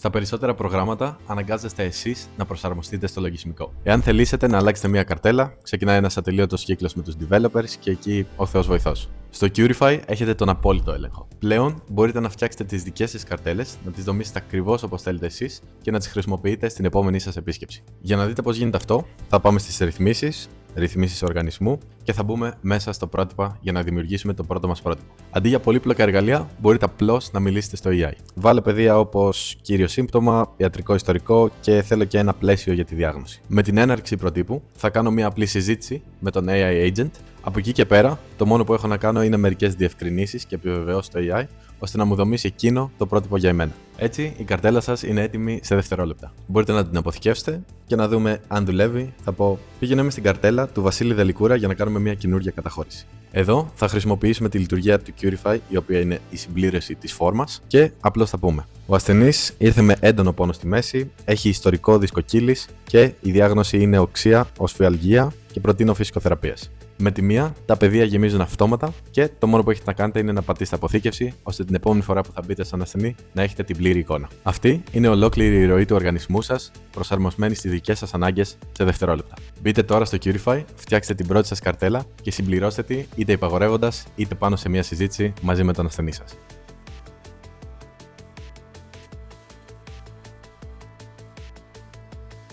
Στα περισσότερα προγράμματα αναγκάζεστε εσείς να προσαρμοστείτε στο λογισμικό. Εάν θελήσετε να αλλάξετε μια καρτέλα, ξεκινάει ένας ατελείωτος κύκλος με τους developers και εκεί ο Θεός βοηθός. Στο Curify έχετε τον απόλυτο έλεγχο. Πλέον μπορείτε να φτιάξετε τις δικές σας καρτέλες, να τις δομήσετε ακριβώς όπως θέλετε εσείς και να τις χρησιμοποιείτε στην επόμενή σας επίσκεψη. Για να δείτε πώς γίνεται αυτό, θα πάμε στις ρυθμίσεις οργανισμού και θα μπούμε μέσα στο πρότυπα για να δημιουργήσουμε το πρώτο μας πρότυπο. Αντί για πολύπλοκα εργαλεία, μπορείτε απλώς να μιλήσετε στο AI. Βάλε παιδεία όπως κύριο σύμπτωμα, ιατρικό ιστορικό και θέλω και ένα πλαίσιο για τη διάγνωση. Με την έναρξη προτύπου, θα κάνω μια απλή συζήτηση με τον AI Agent. Από εκεί και πέρα, το μόνο που έχω να κάνω είναι μερικές διευκρινήσεις και επιβεβαιώσεις στο AI, ώστε να μου δομήσει εκείνο το πρότυπο για εμένα. Έτσι, η καρτέλα σας είναι έτοιμη σε δευτερόλεπτα. Μπορείτε να την αποθηκεύσετε και να δούμε αν δουλεύει. Θα πω: πήγαινε στην καρτέλα του Βασίλη Δελικούρα για να κάνουμε μια καινούργια καταχώρηση. Εδώ θα χρησιμοποιήσουμε τη λειτουργία του Curify, η οποία είναι η συμπλήρωση της φόρμας, και απλώς θα πούμε: ο ασθενής ήρθε με έντονο πόνο στη μέση, έχει ιστορικό δισκοκύλης και η διάγνωση είναι οξεία, οσφιαλγία και προτείνω φυσικοθεραπείας. Με τη μία, τα πεδία γεμίζουν αυτόματα και το μόνο που έχετε να κάνετε είναι να πατήσετε αποθήκευση, ώστε την επόμενη φορά που θα μπείτε στον ασθενή να έχετε την πλήρη εικόνα. Αυτή είναι ολόκληρη η ροή του οργανισμού σας, προσαρμοσμένη στις δικές σας ανάγκες σε δευτερόλεπτα. Μπείτε τώρα στο Curify, φτιάξτε την πρώτη σας καρτέλα και συμπληρώστε τη είτε υπαγορεύοντας είτε πάνω σε μια συζήτηση μαζί με τον ασθενή σας.